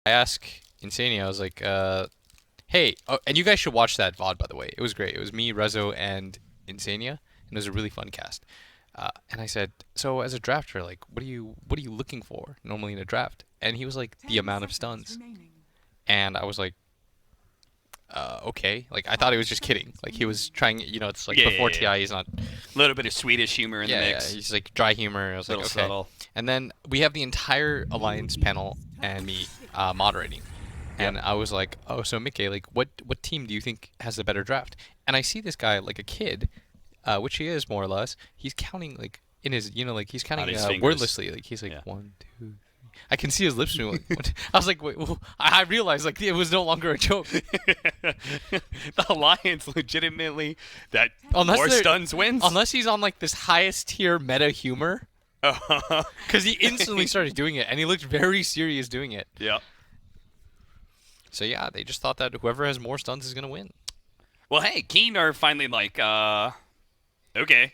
ask Insania, I was like, hey, oh, and you guys should watch that VOD, by the way. It was great. It was me, Rezo, and Insania, and it was a really fun cast. And I said, so as a drafter, like, what are you looking for normally in a draft? And he was like, the amount of stuns. And I was like, okay. Like, I thought he was just kidding. Like, he was trying, it's like before TI, he's not. A little bit of Swedish humor in the mix. Yeah, he's like dry humor. I was like, okay. Subtle. And then we have the entire Alliance panel and me moderating. And I was like, oh, so Mickey, like, what team do you think has the better draft? And I see this guy, like a kid, which he is more or less. He's counting, like, in his, like, he's counting wordlessly. Like, he's like, 1, 2, 3. I can see his lips moving. I was like, wait, I realized, like, it was no longer a joke. The Alliance legitimately, that more stuns wins? Unless he's on, like, this highest tier meta humor. Because he instantly started doing it, and he looked very serious doing it. Yeah. So yeah, they just thought that whoever has more stuns is gonna win. Well, hey, Keen are finally like, okay,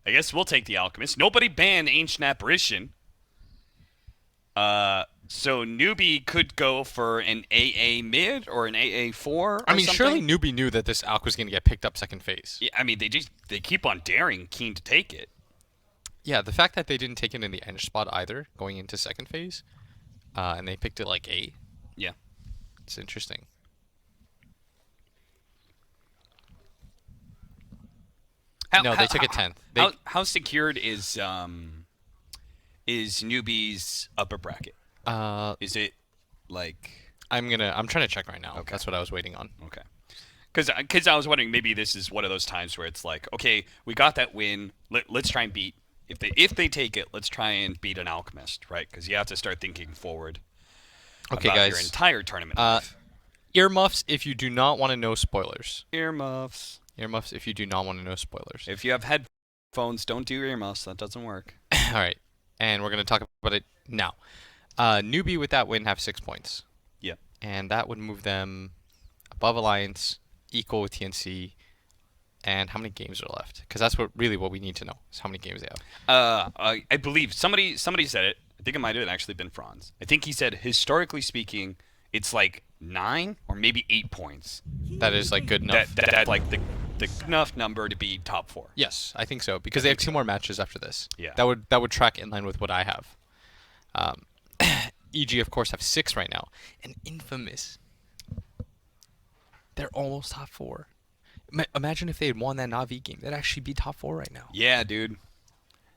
I guess we'll take the Alchemist. Nobody banned Ancient Apparition. So Newbie could go for an AA mid or an AA 4 or I mean, something. surely Newbie knew that this Alch was gonna get picked up second phase. Yeah, I mean, they keep on daring Keen to take it. Yeah, the fact that they didn't take it in the end spot either, going into second phase, and they picked it like 8. Yeah. It's interesting. No, they took it 10th. How secured is Newbie's upper bracket? Is it like? I'm trying to check right now. Okay. That's what I was waiting on. Okay. Because I was wondering, maybe this is one of those times where it's like, okay, we got that win. Let's try and beat. If they take it, let's try and beat an Alchemist, right? Because you have to start thinking forward. Okay, about guys. Your entire tournament life. Earmuffs if you do not want to know spoilers. Earmuffs. Earmuffs if you do not want to know spoilers. If you have headphones, don't do earmuffs. That doesn't work. All right. And we're going to talk about it now. Newbie with that win have 6 points. Yeah. And that would move them above Alliance, equal with TNC. And how many games are left? Because that's what we need to know, is how many games they have. I believe somebody said it. I think it might have actually been Franz. I think he said, historically speaking, it's like 9 or maybe 8 points. That is like good enough. That's like the enough number to be top 4. Yes, I think so, because they have 2 more matches after this. Yeah. That would track in line with what I have. EG, of course, have 6 right now. And Infamous, they're almost top 4. Imagine if they had won that Na'Vi game. They'd actually be top 4 right now. Yeah, dude.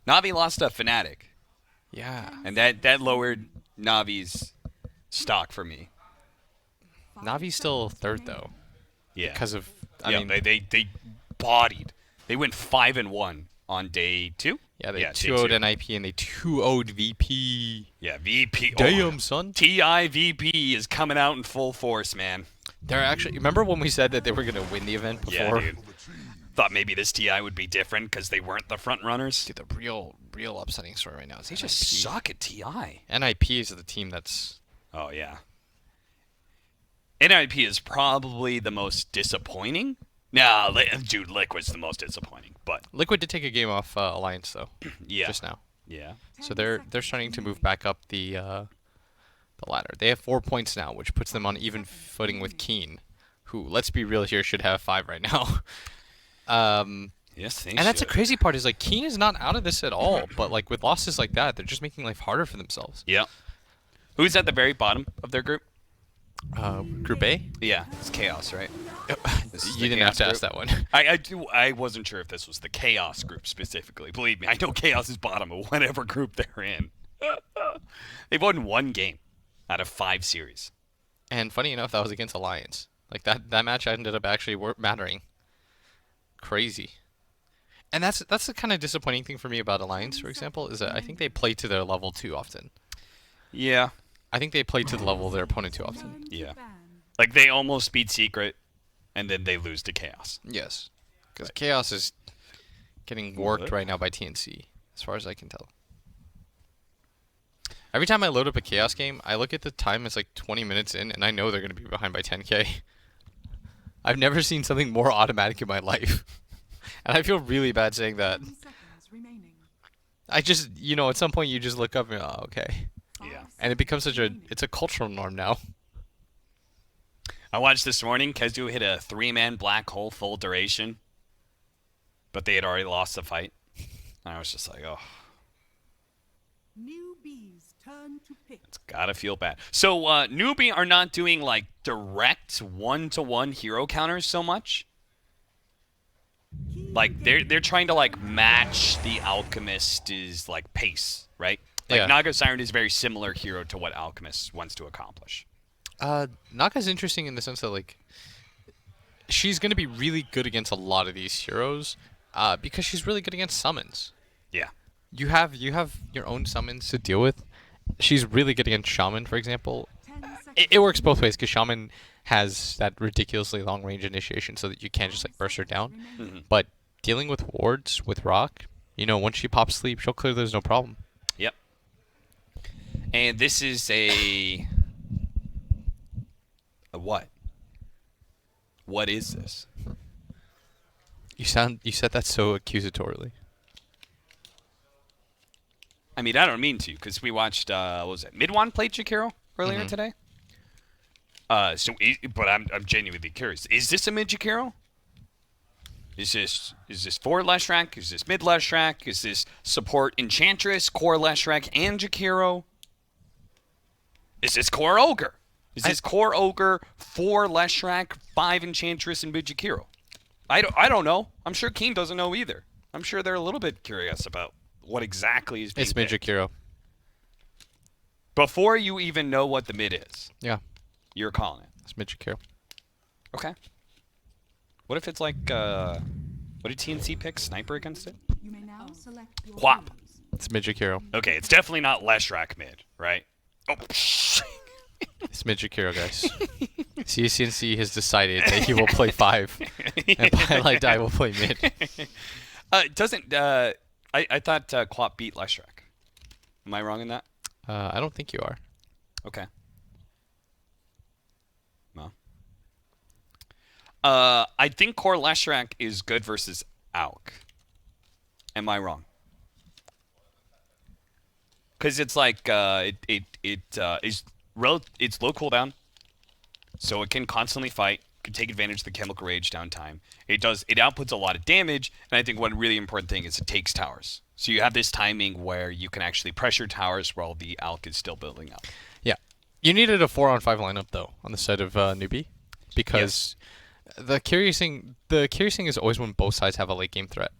Na'Vi lost a Fnatic. Yeah. And that lowered Navi's stock for me. Navi's still 3rd, though. Yeah. Because of... I mean, they bodied. They went 5-1 on day 2. Yeah, they 2-0'd NIP and they 2-0'd VP. Yeah, VP. Damn, son. TI VP is coming out in full force, man. They're actually... Remember when we said that they were going to win the event before? Yeah, dude. Thought maybe this TI would be different because they weren't the front runners. Dude, the real upsetting story right now is they NIP. just suck at TI. NIP is the team that's... Oh, yeah. NIP is probably the most disappointing. Nah, dude, Liquid's the most disappointing. But Liquid did take a game off Alliance, though. Yeah. Just now. Yeah. So they're starting to move back up the ladder. They have 4 points now, which puts them on even footing with Keen, who, let's be real here, should have 5 right now. Yes, and that's the crazy part is, like, Keen is not out of this at all. But, like, with losses like that, they're just making life harder for themselves. Yeah. Who's at the very bottom of their group? Group A? Yeah, it's Chaos, right? You didn't have to ask that one. I wasn't sure if this was the Chaos group specifically. Believe me, I know Chaos is bottom of whatever group they're in. They've won 1 game out of 5 series. And funny enough, that was against Alliance. Like, that match ended up actually mattering. Crazy. And that's the kind of disappointing thing for me about Alliance, for example, is that I think they play to their level too often. Yeah. I think they play to the level of their opponent too often. Yeah. Like, they almost beat Secret, and then they lose to Chaos. Yes. Because Chaos is getting worked right now by TNC, as far as I can tell. Every time I load up a Chaos game, I look at the time, it's like 20 minutes in, and I know they're going to be behind by 10k. I've never seen something more automatic in my life. And I feel really bad saying that. I just, at some point you just look up and, oh, okay. Yeah. And it becomes it's a cultural norm now. I watched this morning, Kezu hit a 3-man black hole full duration, but they had already lost the fight. And I was just like, oh. Newbee's turn to pick. It's gotta feel bad. So Newbee are not doing like direct one-to-one hero counters so much. Like they're trying to like match the Alchemist's like pace, right? Like Yeah. Naga Siren is a very similar hero to what Alchemist wants to accomplish. Naka's interesting in the sense that like she's gonna be really good against a lot of these heroes, because she's really good against summons. Yeah. You have your own summons to deal with. She's really good against Shaman, for example. 10 seconds. It works both ways because Shaman has that ridiculously long range initiation, so that you can't just like burst her down. Mhm. But dealing with wards with Rock, once she pops sleep, she'll clear those no problem. Yep. And this is a what? What is this? You said that so accusatorily. I mean, I don't mean to, because we watched, what was it? Midwan played Jakiro earlier Mhm. today. But I'm genuinely curious. Is this a mid Jakiro? Is this forward Leshrac? Is this mid Leshrac? Is this support Enchantress, core Leshrac, and Jakiro? Is this core Ogre? Is this core Ogre, 4 Leshrac, 5 Enchantress, and mid Jakiro? I don't know. I'm sure Keen doesn't know either. I'm sure they're a little bit curious about what exactly is being It's Magic picked. Hero. Before you even know what the mid is, Yeah, you're calling it. it's Magic Hero. Okay. What if it's like, what did TNC pick? Sniper against it? You may now select your Quap. heroes. It's Magic Hero. Okay, it's definitely not Leshrac mid, right? Oh, It's Magic Hero, guys. CCNC has decided that he will play 5, and Pilot Die will play mid. I thought Quap beat Leshrac. Am I wrong in that? I don't think you are. Okay. Well. I think core Leshrac is good versus Alk. Am I wrong? Because it's like it's low cooldown, so it can constantly fight, can take advantage of the chemical rage downtime. It outputs a lot of damage, and I think one really important thing is it takes towers. So you have this timing where you can actually pressure towers while the Alk is still building up. Yeah. You needed a 4-on-5 lineup, though, on the side of Newbee. Because the curious thing is always when both sides have a late game threat.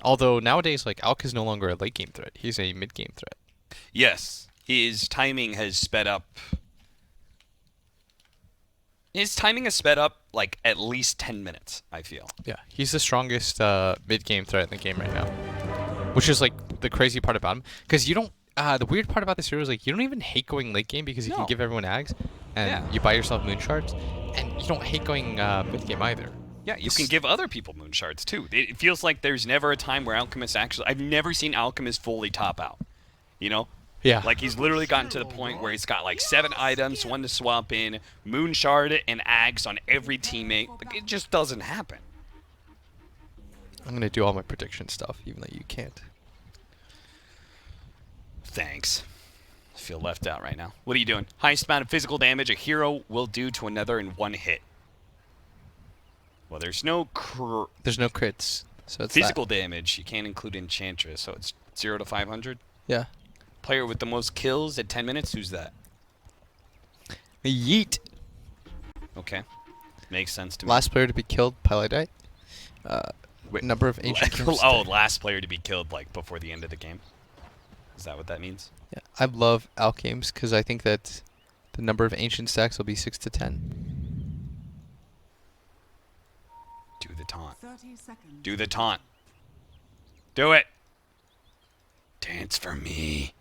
Although nowadays, like, Alk is no longer a late game threat. He's a mid game threat. Yes, his timing has sped up. His timing has sped up like at least 10 minutes, I feel. Yeah, he's the strongest mid game threat in the game right now. Which is like the crazy part about him. Because you don't. The weird part about this hero is like you don't even hate going late game because you No. can give everyone ags, and Yeah. you buy yourself moon shards, and you don't hate going mid game either. Yeah, you can give other people moon shards too. It feels like there's never a time where Alchemist actually. I've never seen Alchemist fully top out. You know? Yeah. Like he's literally gotten to the point where he's got like 7 items, 1 to swap in, moon shard and ags on every teammate. Like it just doesn't happen. I'm gonna do all my prediction stuff, even though you can't. Thanks. I feel left out right now. What are you doing? Highest amount of physical damage a hero will do to another in 1 hit. Well, there's no There's no crits, so it's physical damage. You can't include Enchantress, so it's 0 to 500. Yeah. Player with the most kills at 10 minutes, who's that? Yeet. Okay. Makes sense to me. Last player to be killed, Pilot. Wait, Number of ancient camps. oh, last player to be killed like before the end of the game. Is that what that means? Yeah, I love Alchems because I think that the number of ancient stacks will be 6 to 10. Do the taunt. 30 seconds. Do the taunt. Do it. Dance for me.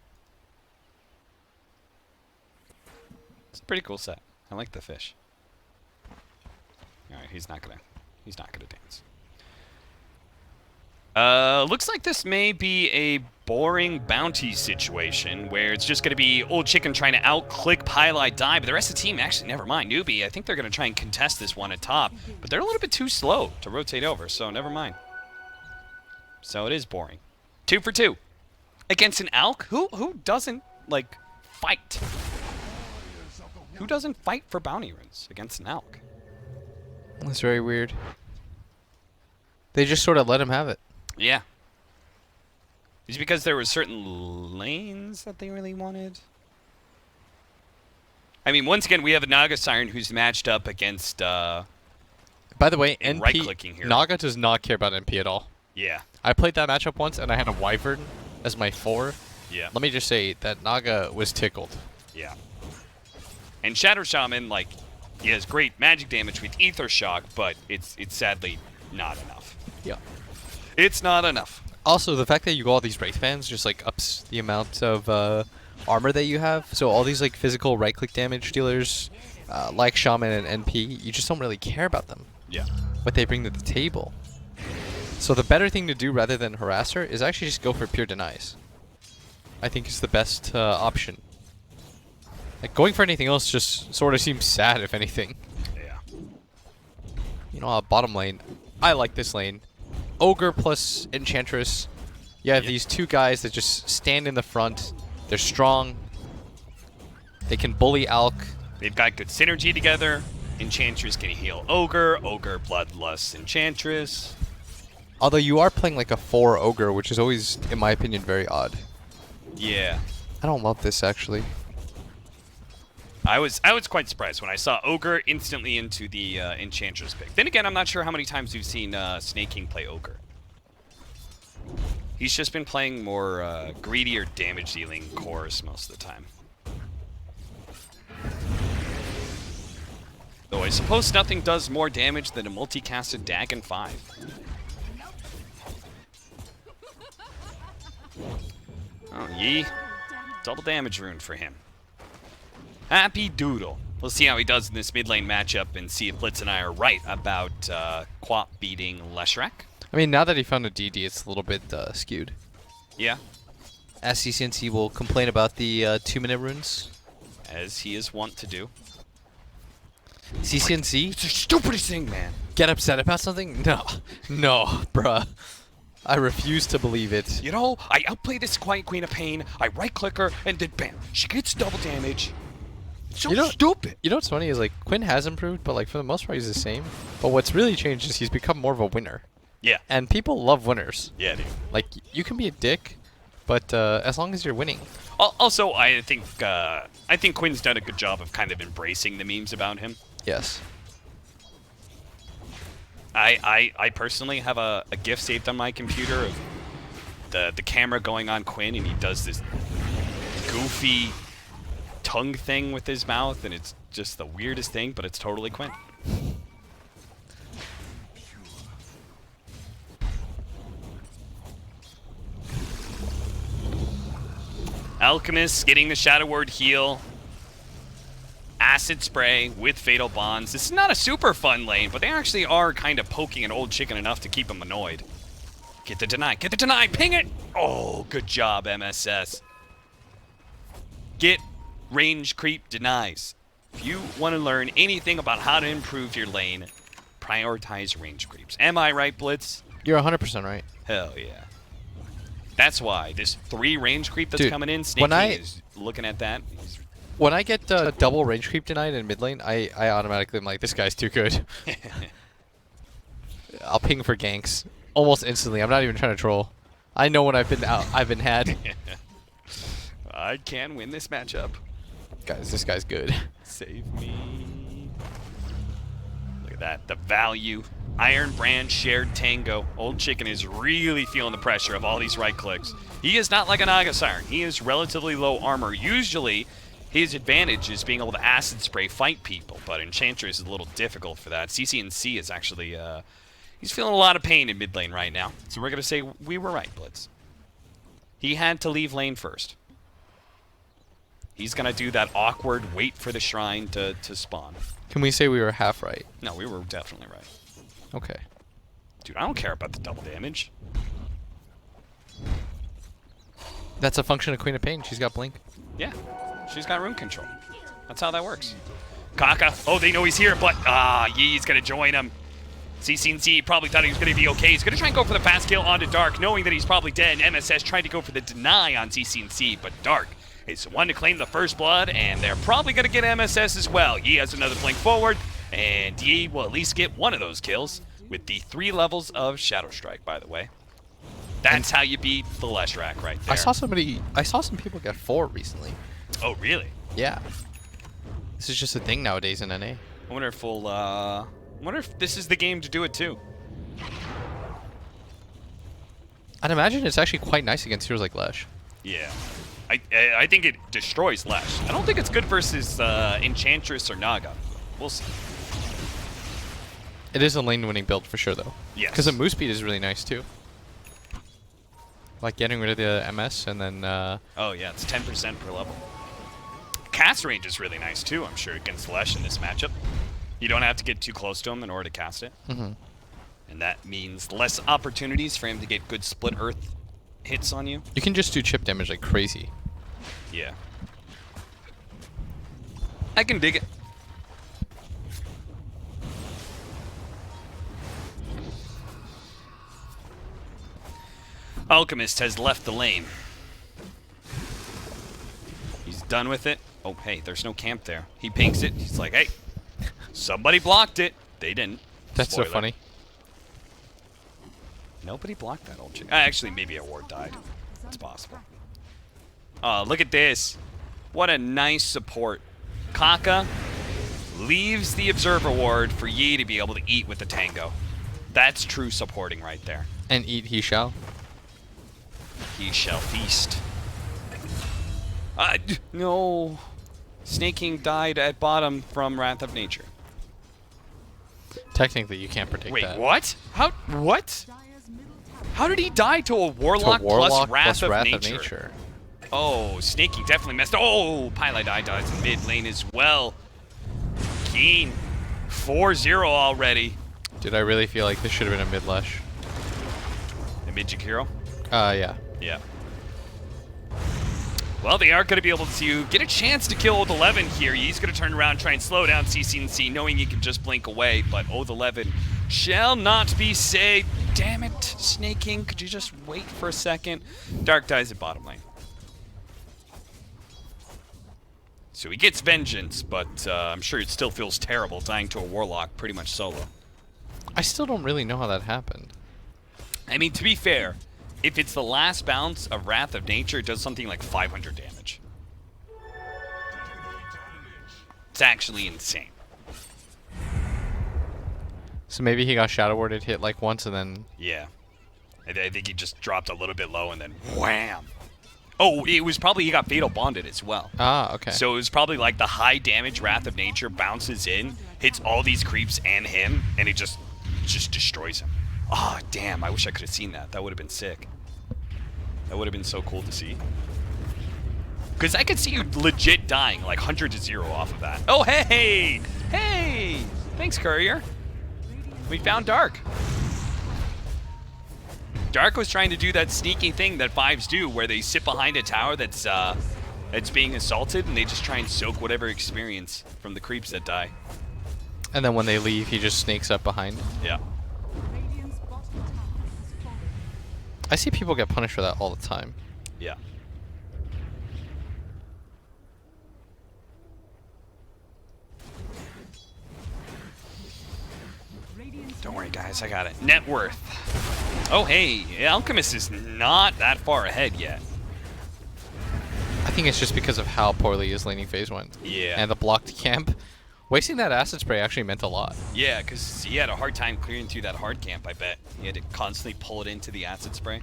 It's a pretty cool set. I like the fish. All right, he's not gonna dance. Looks like this may be a boring bounty situation where it's just gonna be old chicken trying to out-click Pylite die, but the rest of the team, actually, never mind. Newbee, I think they're gonna try and contest this one at top, but they're a little bit too slow to rotate over, so never mind. So it is boring. 2 for 2 against an Alk. Who doesn't like, fight? Who doesn't fight for bounty runes against an Alk? That's very weird. They just sort of let him have it. Yeah. Is it because there were certain lanes that they really wanted? I mean, once again, we have a Naga Siren who's matched up against, By the way, in NP right-clicking here. Naga does not care about NP at all. Yeah. I played that matchup once, and I had a Wyvern as my 4. Yeah. Let me just say that Naga was tickled. Yeah. And Shadow Shaman, like, he has great magic damage with Ether Shock, but it's sadly not enough. Yeah. It's not enough. Also, the fact that you go all these Wraith fans just like ups the amount of armor that you have. So all these like physical right-click damage dealers, like Shaman and NP, you just don't really care about them. Yeah. What they bring to the table. So the better thing to do rather than Harasser is actually just go for pure denies. I think is the best option. Like going for anything else just sort of seems sad, if anything. Yeah. You know, bottom lane. I like this lane. Ogre plus Enchantress. You have these two guys that just stand in the front. They're strong. They can bully Alk. They've got good synergy together. Enchantress can heal Ogre. Ogre Bloodlust Enchantress. Although you are playing like a 4 Ogre, which is always, in my opinion, very odd. Yeah. I don't love this, actually. I was quite surprised when I saw Ogre instantly into the Enchantress pick. Then again, I'm not sure how many times we've seen Snake King play Ogre. He's just been playing more greedier damage-dealing cores most of the time. Though I suppose nothing does more damage than a multicasted Dagon 5. Oh, Yi. Double damage rune for him. Happy Doodle. We'll see how he does in this mid lane matchup and see if Blitz and I are right about Quap beating Leshrac. I mean, now that he found a DD, it's a little bit skewed. Yeah, As CCNC will complain about the 2-minute runes. as he is wont to do. CCNC? It's the stupidest thing, man. Get upset about something? No. No, bruh. I refuse to believe it. You know, I outplay this Quiet Queen of Pain, I right-click her, and then bam, she gets double damage. It's so stupid. You know what's funny is like Quinn has improved, but like for the most part he's the same. But what's really changed is he's become more of a winner. Yeah. And people love winners. Yeah, dude. Like you can be a dick, but as long as you're winning. Also, I think Quinn's done a good job of kind of embracing the memes about him. Yes. I personally have a GIF saved on my computer of the camera going on Quinn, and he does this goofy tongue thing with his mouth, and it's just the weirdest thing, but it's totally Quinn. Alchemist getting the Shadow Word heal. Acid Spray with Fatal Bonds. This is not a super fun lane, but they actually are kind of poking an old chicken enough to keep him annoyed. Get the deny, get the deny, ping it! Oh, good job, MSS. Get range creep denies. If you want to learn anything about how to improve your lane, prioritize range creeps. Am I right, Blitz? You're 100% right. Hell yeah. That's why this 3 range creep that's Dude, coming in, Snake when I- King is looking at that. He's When I get double range creep denied in mid lane, I automatically am like, this guy's too good. I'll ping for ganks almost instantly. I'm not even trying to troll. I know when I've been had. I can win this matchup. Guys, this guy's good. Save me. Look at that. The value. Iron Brand shared Tango. Old Chicken is really feeling the pressure of all these right clicks. He is not like a Naga Siren. He is relatively low armor. Usually, his advantage is being able to acid spray fight people, but Enchantress is a little difficult for that. CCNC is actually, he's feeling a lot of pain in mid lane right now. So we're going to say we were right, Blitz. He had to leave lane first. He's going to do that awkward wait for the shrine to spawn. Can we say we were half right? No, we were definitely right. Okay. Dude, I don't care about the double damage. That's a function of Queen of Pain. She's got blink. Yeah, she's got rune control. That's how that works. Kaka, oh, they know he's here, but Yi's going to join him. CCNC probably thought he was going to be okay. He's going to try and go for the fast kill onto Dark, knowing that he's probably dead. MSS tried to go for the deny on CCNC, but Dark is the one to claim the first blood, and they're probably going to get MSS as well. Yi has another blink forward, and Yi will at least get one of those kills with the 3 levels of Shadow Strike, by the way. That's how you beat the Leshrac right there. I saw some people get 4 recently. Oh, really? Yeah. This is just a thing nowadays in NA. I wonder if we'll, I wonder if this is the game to do it too. I'd imagine it's actually quite nice against heroes like Lesh. Yeah. I think it destroys Lesh. I don't think it's good versus Enchantress or Naga. We'll see. It is a lane-winning build for sure, though. Yes. Because the move speed is really nice, too. Like getting rid of the MS and then... Oh, yeah, it's 10% per level. Cast range is really nice, too, I'm sure, against Lesh in this matchup. You don't have to get too close to him in order to cast it. Mm-hmm. And that means less opportunities for him to get good split earth hits on you. You can just do chip damage like crazy. Yeah. I can dig it. Alchemist has left the lane. He's done with it. Oh, hey, there's no camp there. He pinks it. He's like, hey, somebody blocked it. They didn't. That's Spoiler. so funny. Nobody blocked that old chick. Actually, maybe a ward died. It's possible. Oh, look at this. What a nice support. Kaka leaves the Observer ward for Yi to be able to eat with the Tango. That's true supporting right there. And eat he shall. He shall feast. No. Snake King died at bottom from Wrath of Nature. Technically, you can't predict Wait, that. what? How? What? How did he die to a Warlock, plus Wrath of Nature? Oh, Snake King definitely messed. Oh, Pylai dies in mid lane as well. Keen, 4-0 already. Did I really feel like this should have been a mid-lush? The mid Jakiro? Yeah. Yeah. Well, they are going to be able to get a chance to kill Oath 11 here. He's going to turn around, try and slow down CCNC, knowing he can just blink away. But Oath 11 shall not be saved. Damn it, Snake King. Could you just wait for a second? Dark dies at bottom lane. So he gets vengeance, but I'm sure it still feels terrible dying to a Warlock pretty much solo. I still don't really know how that happened. I mean, to be fair, if it's the last bounce of Wrath of Nature, it does something like 500 damage. It's actually insane. So maybe he got Shadow Warded, hit like once, and then... Yeah. I think he just dropped a little bit low and then wham! Oh, it was probably he got Fatal Bonded as well. Ah, okay. So it was probably like the high damage Wrath of Nature bounces in, hits all these creeps and him, and it just destroys him. Oh, damn, I wish I could have seen that. That would have been sick. That would have been so cool to see. Because I could see you legit dying like 100-0 off of that. Oh, hey! Hey! Thanks, Courier. We found Dark. Dark was trying to do that sneaky thing that Fives do, where they sit behind a tower that's being assaulted, and they just try and soak whatever experience from the creeps that die. And then when they leave, he just snakes up behind. Yeah. I see people get punished for that all the time. Yeah. Don't worry, guys. I got it. Net worth. Oh, hey. Alchemist is not that far ahead yet. I think it's just because of how poorly his laning phase went. Yeah. And the blocked camp. Wasting that acid spray actually meant a lot. Yeah, because he had a hard time clearing through that hard camp, I bet. He had to constantly pull it into the acid spray.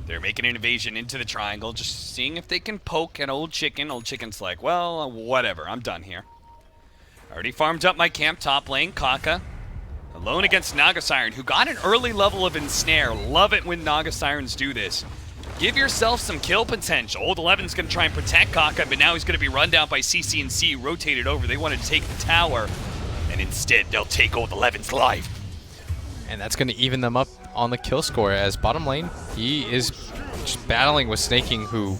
They're making an invasion into the triangle, just seeing if they can poke an old chicken. Old chicken's like, well, whatever, I'm done here. Already farmed up my camp top lane, Kaka. Alone against Naga Siren, who got an early level of Ensnare. Love it when Naga Sirens do this. Give yourself some kill potential. Old 11's going to try and protect Kaka, but now he's going to be run down by CCNC, rotated over. They want to take the tower, and instead they'll take Old 11's life. And that's going to even them up on the kill score, as bottom lane, he is just battling with Snaking, who...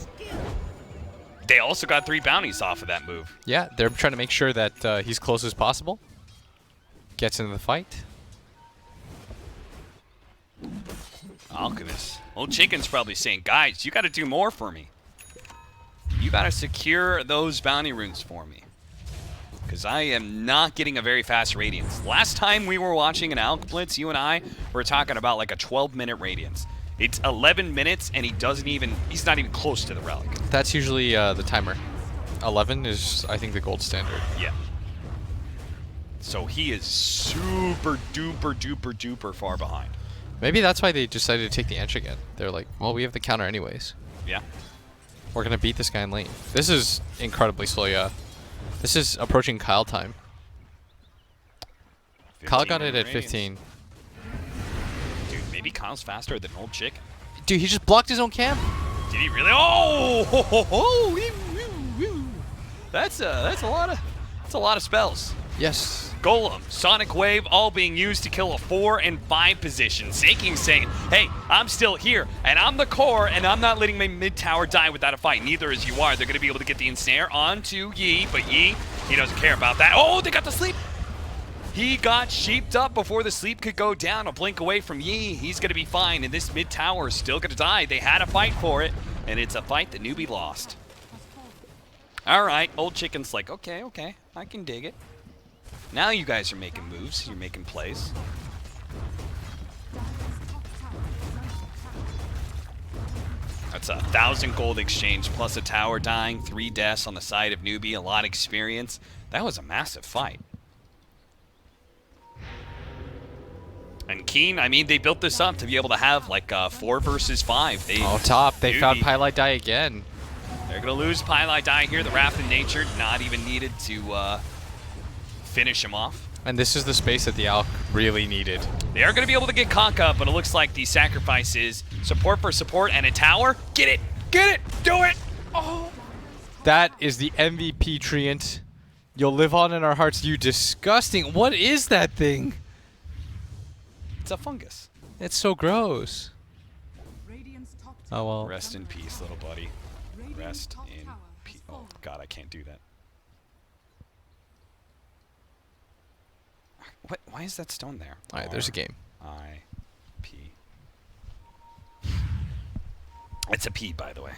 They also got 3 bounties off of that move. Yeah, they're trying to make sure that he's close as possible. Gets into the fight. Alchemist. Old Chicken's probably saying, guys, you got to do more for me. You got to secure those bounty runes for me. Because I am not getting a very fast Radiance. Last time we were watching an Alch Blitz, you and I were talking about like a 12-minute Radiance. It's 11 minutes, and he's not even close to the Relic. That's usually the timer. 11 is, I think, the gold standard. Yeah. So he is super duper duper duper far behind. Maybe that's why they decided to take the Ench again. They're like, well, we have the counter anyways. Yeah. We're going to beat this guy in lane. This is incredibly slow, yeah. This is approaching Kyle time. Kyle got it at 15. Dude, maybe Kyle's faster than Old Chick. Dude, he just blocked his own camp. Did he really? Oh! Ho, ho, ho. That's a lot of spells. Yes. Golem, Sonic Wave, all being used to kill a 4 and 5 position. Saking saying, hey, I'm still here, and I'm the core, and I'm not letting my mid tower die without a fight. Neither as you are. They're going to be able to get the ensnare onto Yi, but Yi, he doesn't care about that. Oh, they got the sleep. He got sheeped up before the sleep could go down. A blink away from Yi. He's going to be fine, and this mid tower is still going to die. They had a fight for it, and it's a fight that Newbee lost. All right, Old Chicken's like, okay, I can dig it. Now you guys are making moves. You're making plays. That's 1,000 gold exchange plus a tower dying, 3 deaths on the side of Newbee, a lot of experience. That was a massive fight. And Keen, I mean, they built this up to be able to have like 4 versus 5. Top. They Newbee, found Pylite Die again. They're going to lose Pylite Die here. The Wrath of Nature not even needed to finish him off. And this is the space that the Alch really needed. They are going to be able to get Conk up, but it looks like the sacrifice is support for support and a tower. Get it! Get it! Do it! Oh! That is the MVP treant. You'll live on in our hearts, you disgusting. What is that thing? It's a fungus. It's so gross. Radiant's top Oh, well. Rest in peace, little buddy. Radiant's Rest top in tower peace. has Oh, fallen. God, I can't do that. Why is that stone there? All right, there's a game. R-I-P. It's a P, by the way.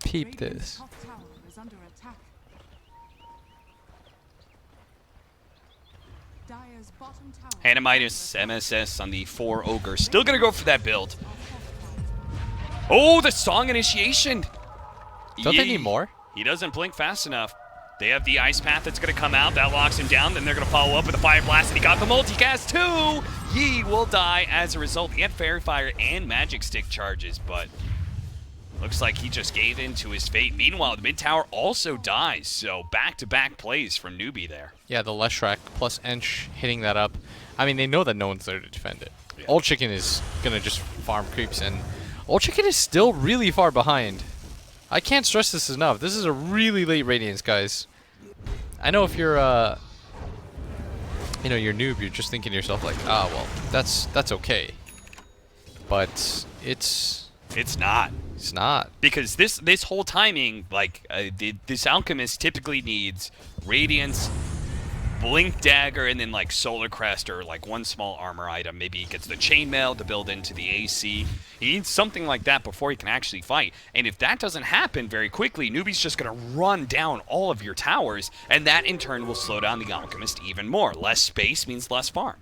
Peep Radiant's this. top tower is under attack. Dire's bottom tower. Hanamitis, MSS on the 4 Ogre. Still going to go for that build. Oh, the Song Initiation! Don't they need more? He doesn't blink fast enough. They have the Ice Path that's going to come out. That locks him down. Then they're going to follow up with a Fire Blast, and he got the multicast too! Yi will die as a result. He had Fairy Fire and Magic Stick charges, but looks like he just gave in to his fate. Meanwhile, the mid tower also dies, so back-to-back plays from Newbee there. Yeah, the Leshrac plus Ench hitting that up. I mean, they know that no one's there to defend it. Yeah. Old Chicken is going to just farm creeps, and Old Chicken is still really far behind. I can't stress this enough. This is a really late Radiance, guys. I know if you're, you're noob, you're just thinking to yourself like, ah, well, that's okay. But it's not. It's not. Because this whole timing, like, this Alchemist typically needs Radiance, Blink Dagger, and then, like, Solar Crest or, like, one small armor item. Maybe he gets the Chainmail to build into the AC. He needs something like that before he can actually fight. And if that doesn't happen very quickly, Newbee's just going to run down all of your towers, and that, in turn, will slow down the Alchemist even more. Less space means less farm.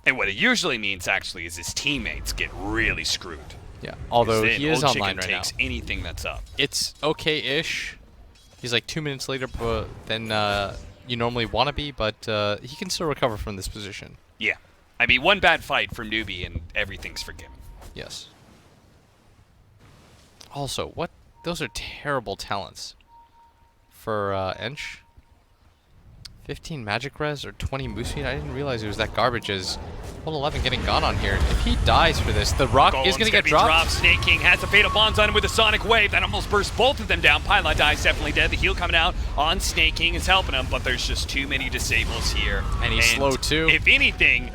And what it usually means, actually, is his teammates get really screwed. Yeah, although Then he is Old online Chicken right now. takes anything that's up. It's okay-ish. He's like 2 minutes later than you normally want to be, but he can still recover from this position. Yeah. I mean, one bad fight from Newbee and everything's forgiven. Yes. Also, what? Those are terrible talents for Ench. 15 magic res or 20 moose speed? I didn't realize it was that garbage as Hold 11 getting gone on here. If he dies for this, the rock is going to get dropped. Snake King has the Fatal Bonds on him with a Sonic Wave. That almost bursts both of them down. Pylon dies, definitely dead. The heal coming out on Snake King is helping him, but there's just too many disables here. And he's slow too. If anything...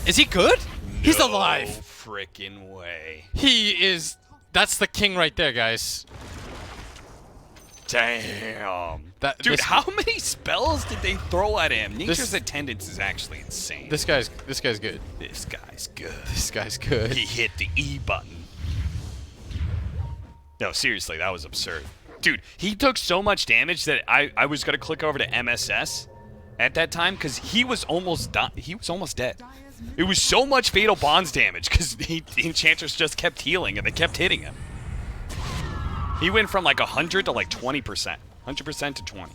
Is he good? He's no alive. Frickin' way. He is... That's the king right there, guys. Damn. Dude, This, how many spells did they throw at him? Nature's attendance is actually insane. this guy's good. This guy's good. This guy's good. He hit the E button. No, seriously, that was absurd. Dude, he took so much damage that I was going to click over to MSS at that time because he was almost done. He was almost dead. It was so much Fatal Bonds damage because the Enchantress just kept healing and they kept hitting him. He went from like 100 to like 20%. 100% to 20.